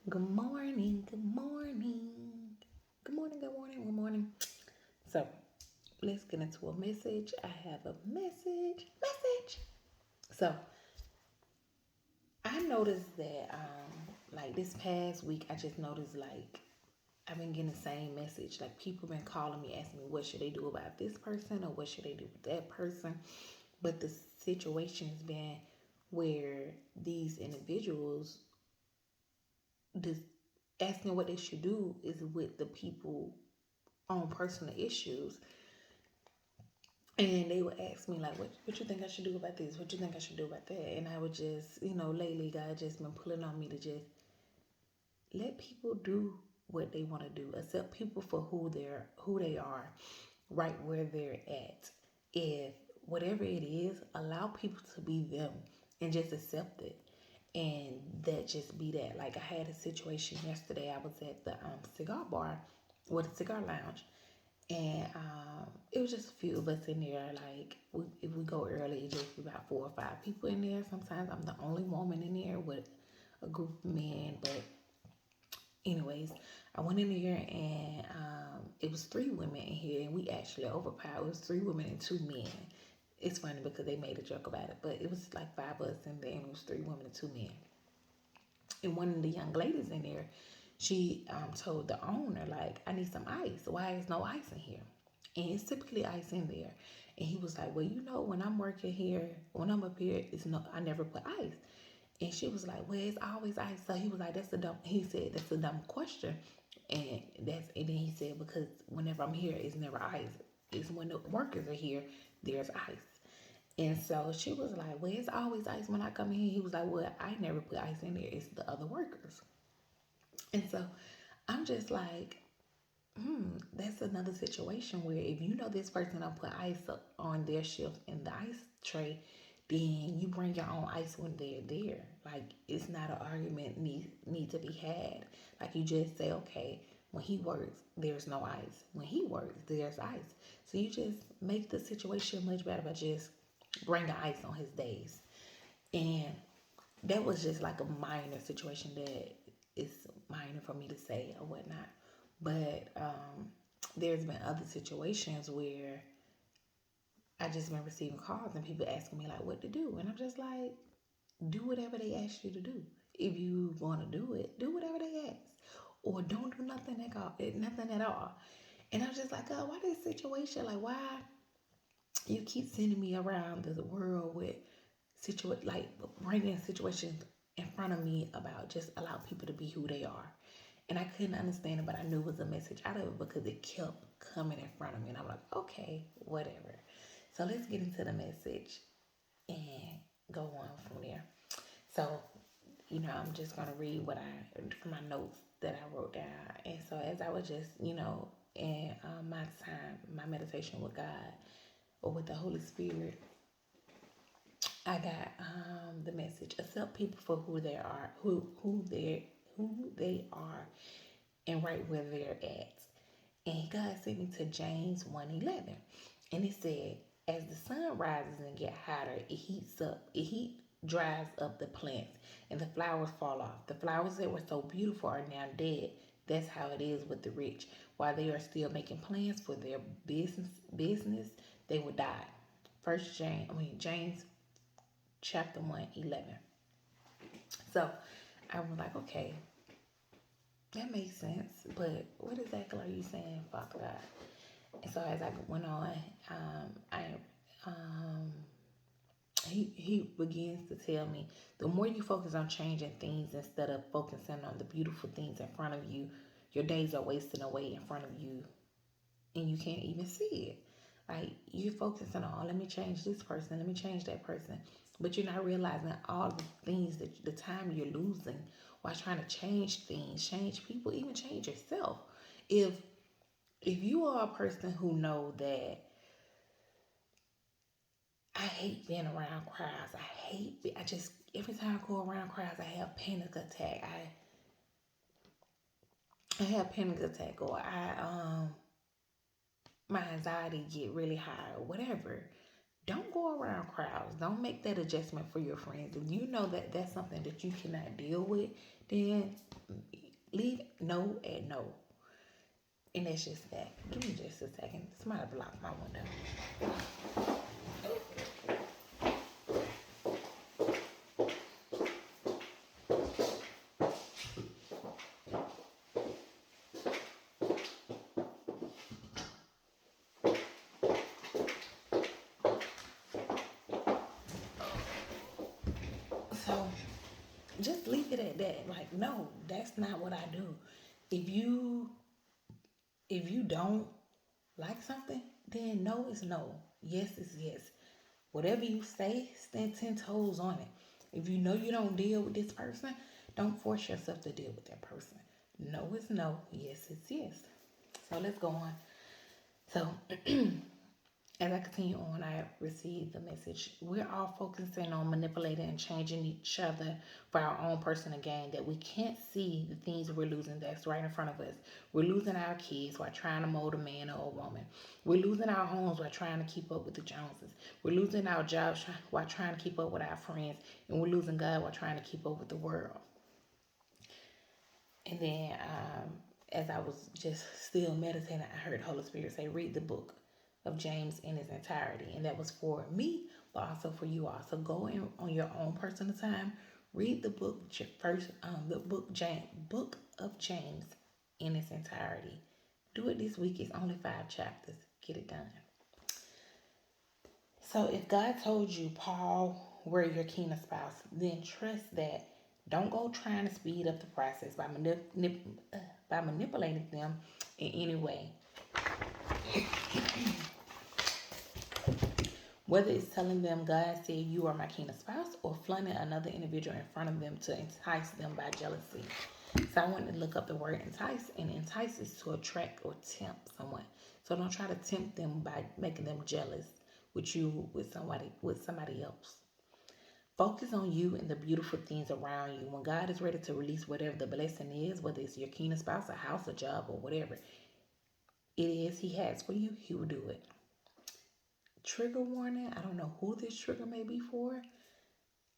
Good morning, good morning, good morning, good morning, good morning. So let's get into a message. I have a message. So I noticed that like this past week I just noticed like I've been getting the same message. Like people been calling me asking me what should they do about this person or what should they do with that person. But the situation's been where these individuals just asking what they should do is with the people on personal issues, and they would ask me like, what you think I should do about this, what you think I should do about that, and I would just, lately God just been pulling on me to just let people do what they want to do, accept people for who they are, right where they're at. If whatever it is, allow people to be them and just accept it, and that just be that. Like I had a situation yesterday. I was at the cigar bar, or the cigar lounge, and it was just a few of us in there. Like if we go early, it just be about 4 or 5 people in there. Sometimes I'm the only woman in there with a group of men. But anyways, I went in there, and it was 3 women in here, and we actually overpowered. It was 3 women and 2 men. It's funny because they made a joke about it, but it was like 5 of us in there, and it was 3 women and 2 men. And one of the young ladies in there, she told the owner, like, I need some ice. Why is no ice in here? And it's typically ice in there. And he was like, well, when I'm working here, when I'm up here, I never put ice. And she was like, well, it's always ice. So he was like, he said, that's a dumb question. And then he said, because whenever I'm here, it's never ice. It's when the workers are here, there's ice. And so she was like, well, it's always ice when I come in here. He was like, well, I never put ice in there. It's the other workers. And so I'm just like, that's another situation where if you know this person don't put ice up on their shift in the ice tray, then you bring your own ice when they're there. Like it's not an argument need to be had. Like you just say, okay, when he works, there's no ice. When he works, there's ice. So you just make the situation much better by just bringing ice on his days. And that was just like a minor situation that is minor for me to say or whatnot. But there's been other situations where I just been receiving calls and people asking me like what to do, and I'm just like, do whatever they ask you to do. If you want to do it, do whatever they ask, or don't do nothing at all. And I'm just like, oh, why this situation? Like, why you keep sending me around the world with like bringing situations in front of me about just allow people to be who they are. And I couldn't understand it, but I knew it was a message out of it because it kept coming in front of me. And I'm like, okay, whatever. So let's get into the message and go on from there. So, I'm just going to read from my notes that I wrote down. And so as I was just, in my time, my meditation with God or with the Holy Spirit, I got the message: accept people for who they are, who they are, and right where they're at. And God sent me to James 1:11, and it said, "As the sun rises and get hotter, it heat dries up the plants, and the flowers fall off. The flowers that were so beautiful are now dead. That's how it is with the rich. While they are still making plans for their business, they will die." James chapter 1:11. So I was like, okay, that makes sense, but what exactly are you saying, Father God? And so as I went on, I um, he begins to tell me, the more you focus on changing things instead of focusing on the beautiful things in front of you, your days are wasting away in front of you, and you can't even see it. Like you're focusing on, let me change this person, let me change that person, but you're not realizing all the things that the time you're losing while trying to change things, change people, even change yourself. If you are a person who know that I hate being around crowds, I just every time I go around crowds, I have panic attack. I have panic attack, or I my anxiety get really high or whatever. don't go around crowds. Don't make that adjustment for your friends. If you know that that's something that you cannot deal with, then leave no at no. And that's just that. Give me just a second. Somebody blocked my window. So just leave it at that. Like, no, that's not what I do. If you if you don't like something, then no is no. Yes is yes. Whatever you say, stand 10 toes on it. If you know you don't deal with this person, don't force yourself to deal with that person. No is no. Yes is yes. So let's go on. So as I continue on, I received the message. We're all focusing on manipulating and changing each other for our own personal gain, that we can't see the things we're losing that's right in front of us. We're losing our kids while trying to mold a man or a woman. We're losing our homes while trying to keep up with the Joneses. We're losing our jobs while trying to keep up with our friends. And we're losing God while trying to keep up with the world. And then, as I was just still meditating, I heard the Holy Spirit say, read the book of James in its entirety. And that was for me, but also for you all. So go in on your own personal time, read the book first, book of James in its entirety. Do it this week. It's only 5 chapters. Get it done. So if God told you, Paul, we're your kingdom spouse, then trust that. Don't go trying to speed up the process by manipulating them in any way. Whether it's telling them God said you are my kingdom spouse, or flaunting another individual in front of them to entice them by jealousy. So I wanted to look up the word entice, and entice is to attract or tempt someone. So don't try to tempt them by making them jealous with somebody else. Focus on you and the beautiful things around you. When God is ready to release whatever the blessing is, whether it's your kingdom spouse, a house, a job, or whatever it is He has for you, He will do it. Trigger warning. I don't know who this trigger may be for.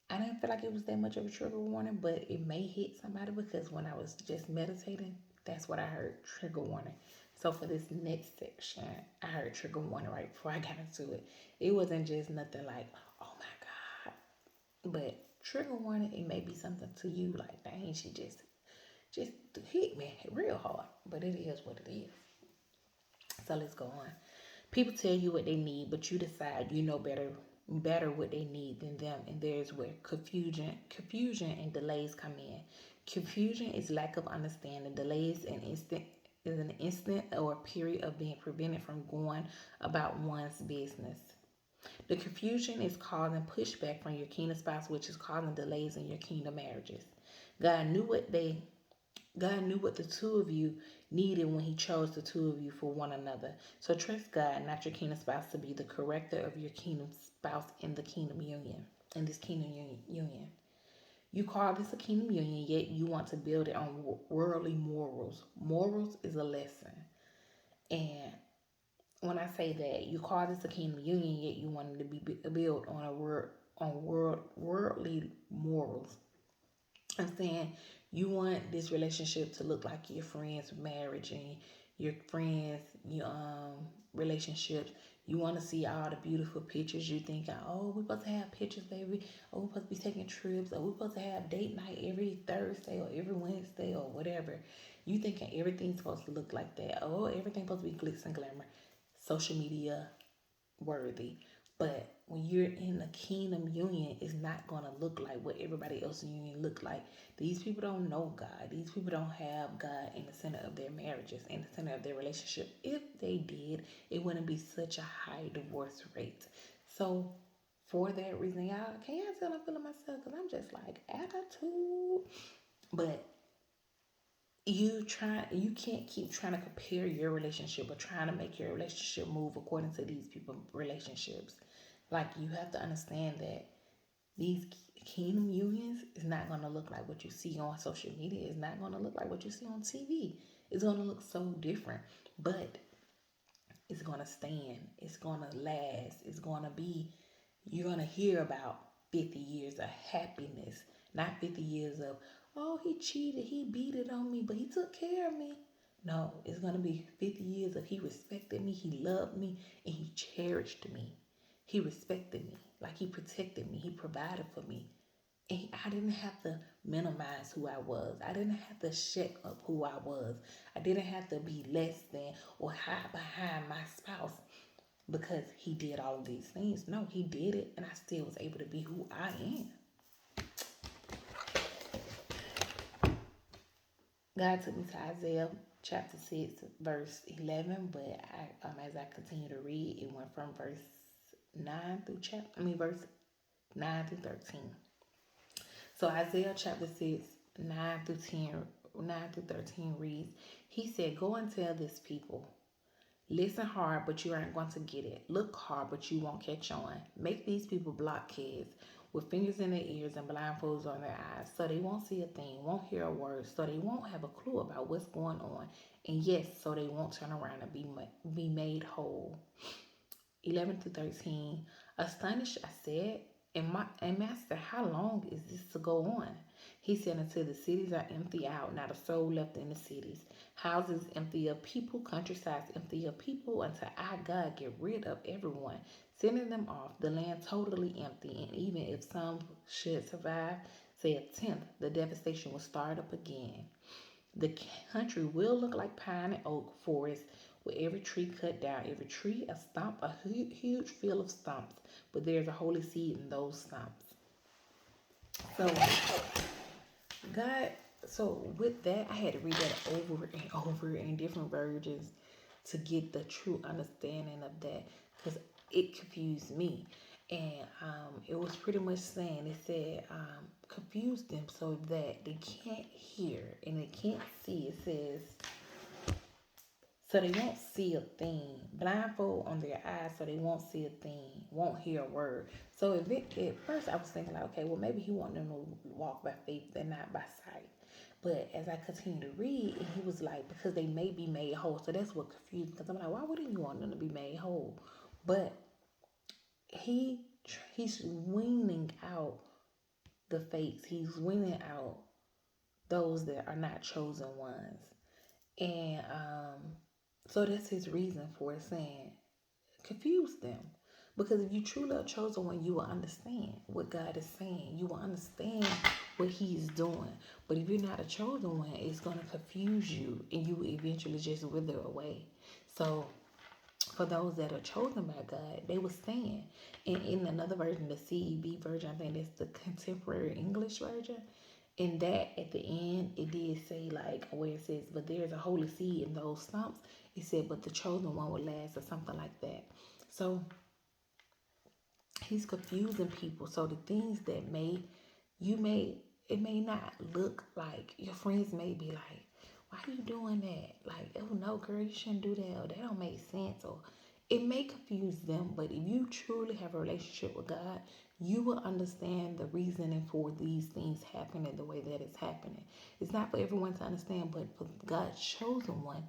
I didn't feel like it was that much of a trigger warning, but it may hit somebody, because when I was just meditating, that's what I heard, trigger warning. So for this next section, I heard trigger warning right before I got into it. It wasn't just nothing like, oh my God. But trigger warning, it may be something to you like, dang, she just hit me real hard. But it is what it is. So let's go on. People tell you what they need, but you decide you know better what they need than them, and there's where confusion and delays come in. Confusion is lack of understanding. Delays an instant or a period of being prevented from going about one's business. The confusion is causing pushback from your kingdom spouse, which is causing delays in your kingdom marriages. God knew what they God knew what the two of you needed when He chose the two of you for one another. So trust God, not your kingdom spouse, to be the corrector of your kingdom spouse in the kingdom union. In this kingdom union, you call this a kingdom union, yet you want to build it on worldly morals. Morals is a lesson, and when I say that, you call this a kingdom union, yet you want it to be built on worldly morals. I'm saying you want this relationship to look like your friends' marriage and your friends' relationships. You want to see all the beautiful pictures. You thinking, oh, we're supposed to have pictures, baby. Oh, we're supposed to be taking trips. Oh, we're supposed to have date night every Thursday or every Wednesday or whatever. You thinking everything's supposed to look like that. Oh, everything's supposed to be glitz and glamour. Social media worthy. But when you're in a kingdom union, it's not going to look like what everybody else's union look like. These people don't know God. These people don't have God in the center of their marriages, in the center of their relationship. If they did, it wouldn't be such a high divorce rate. So for that reason, y'all, can y'all tell I'm feeling myself? Because I'm just like, attitude. But you can't keep trying to compare your relationship or trying to make your relationship move according to these people relationships. Like, you have to understand that these kingdom unions is not going to look like what you see on social media. It's not going to look like what you see on TV. It's going to look so different. But is going to stand. It's going to last. It's going to be, you're going to hear about 50 years of happiness, not 50 years of, oh, he cheated, he beat it on me, but he took care of me. No, it's going to be 50 years of he respected me, he loved me, and he cherished me. He respected me, like he protected me, he provided for me. And I didn't have to minimize who I was. I didn't have to shut up who I was. I didn't have to be less than or hide behind my spouse because he did all of these things. No, he did it, and I still was able to be who I am. God took me to Isaiah chapter 6, verse 11, but as I continue to read, it went from verse 9 through 13. So Isaiah chapter 6, 9 through 10, 9 through 13 reads, he said, go and tell this people, listen hard, but you aren't going to get it. Look hard, but you won't catch on. Make these people blockheads with fingers in their ears and blindfolds on their eyes, so they won't see a thing, won't hear a word, so they won't have a clue about what's going on. And yes, so they won't turn around and be made whole. 11 to 13. Astonished, I said, and master, how long is this to go on? He said, until the cities are empty out, not a soul left in the cities. Houses empty of people, countrysides empty of people, until I, God, get rid of everyone, sending them off, the land totally empty. And even if some should survive, say a tenth, the devastation will start up again. The country will look like pine and oak forest, with every tree cut down, every tree a stump, a huge field of stumps, but there's a holy seed in those stumps. So God, so with that, I had to read that over and over in different versions to get the true understanding of that, because it confused me. And it was pretty much saying, it said, confuse them so that they can't hear and they can't see. It says, so they won't see a thing. Blindfold on their eyes so they won't see a thing, won't hear a word. So at first I was thinking like, okay, well maybe he wanted them to walk by faith and not by sight. But as I continued to read, he was like, because they may be made whole. So that's what confused me. Because I'm like, why wouldn't you want them to be made whole? But he's weaning out the fakes. He's weaning out those that are not chosen ones. And so that's his reason for it, saying, confuse them. Because if you truly are chosen one, you will understand what God is saying. You will understand what He's doing. But if you're not a chosen one, it's going to confuse you and you will eventually just wither away. So for those that are chosen by God, they will stand. And in another version, the CEB version, I think that's the contemporary English version. In that, at the end, it did say, like, where it says, but there's a holy seed in those stumps. It said, but the chosen one will last, or something like that. So he's confusing people. So the things that it may not look like, your friends may be like, why are you doing that? Like, oh no, girl, you shouldn't do that, or that don't make sense, or it may confuse them. But if you truly have a relationship with God, you will understand the reasoning for these things happening the way that it's happening. It's not for everyone to understand, but for God's chosen one,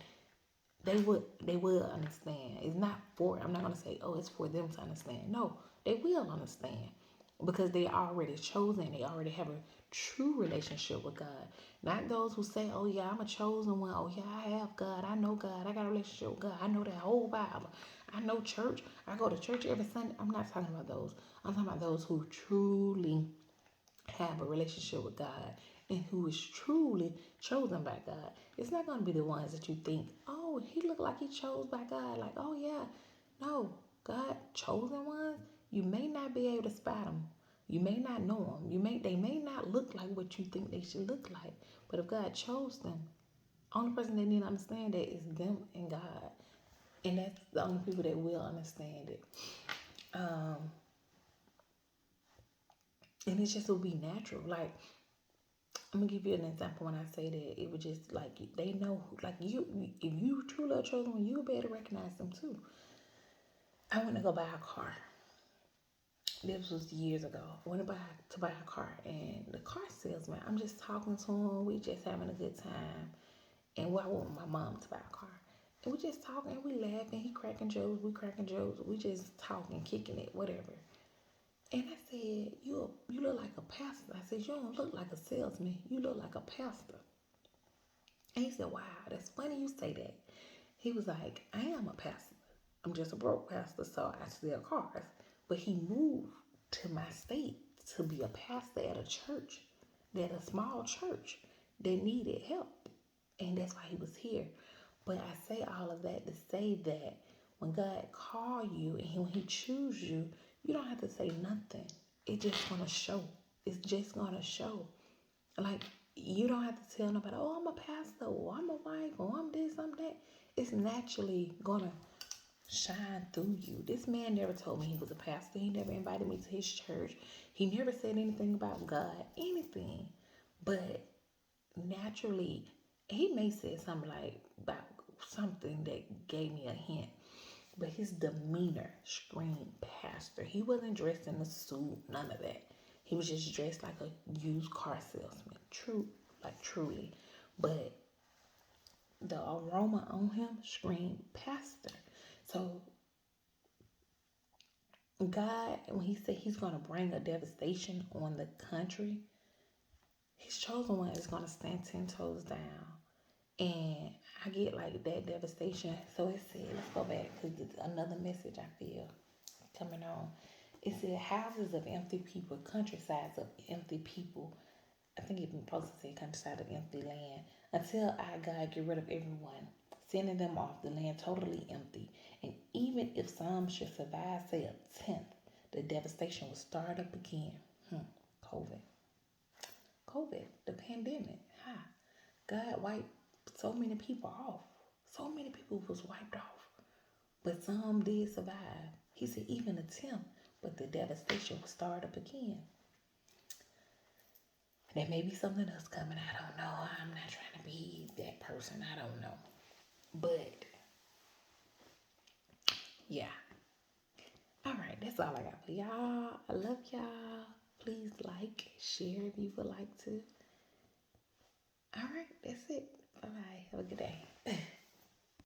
they will understand. It's not for, I'm not going to say, oh, it's for them to understand. No, they will understand because they are already chosen. They already have a true relationship with God. Not those who say, oh yeah, I'm a chosen one. Oh yeah, I have God. I know God. I got a relationship with God. I know that whole Bible. I know church. I go to church every Sunday. I'm not talking about those. I'm talking about those who truly have a relationship with God and who is truly chosen by God. It's not going to be the ones that you think, oh, he looked like he chose by God. Like, oh yeah. No, God chosen ones, you may not be able to spot them. You may not know them. They may not look like what you think they should look like. But if God chose them, only person that need to understand that is them and God. And that's the only people that will understand it. And it just will be natural. Like, I'm gonna give you an example when I say that. It was just like, they know, like, you, if you truly are chosen one, you'll be able to recognize them too. I went to go buy a car. This was years ago. I went to buy a car, and the car salesman, I'm just talking to him. We just having a good time. And I went with my mom to buy a car. And we just talking, we laughing, he cracking jokes, we cracking jokes, we just talking, kicking it, whatever. And I said, you look like a pastor. I said, you don't look like a salesman. You look like a pastor. And he said, wow, that's funny you say that. He was like, I am a pastor. I'm just a broke pastor, so I sell cars. But he moved to my state to be a pastor at a church, that a small church that needed help. And that's why he was here. But I say all of that to say that when God call you and when he choose you, you don't have to say nothing. It's just gonna show. It's just gonna show. Like, you don't have to tell nobody, oh, I'm a pastor, or I'm a wife, or I'm this, I'm that. It's naturally gonna shine through you. This man never told me he was a pastor. He never invited me to his church. He never said anything about God, anything. But naturally, he may say something like about something that gave me a hint. But his demeanor screamed pastor. He wasn't dressed in a suit, none of that. He was just dressed like a used car salesman. True, like truly. But the aroma on him screamed pastor. So God, when he said he's going to bring a devastation on the country, his chosen one is going to stand 10 toes down. And I get like that devastation. So it said, let's go back because it's another message I feel coming on. It said houses of empty people, countrysides of empty people. I think it's supposed to say countryside of empty land. Until I, God, get rid of everyone, sending them off the land totally empty. And even if some should survive, say a tenth, the devastation will start up again. COVID. COVID, the pandemic. God wiped so many people off. So many people was wiped off. But some did survive. He said even a tenth, but the devastation will start up again. There may be something else coming. I don't know. I'm not trying to be that person. I don't know. But yeah. All right. That's all I got for y'all. I love y'all. Please like, share if you would like to.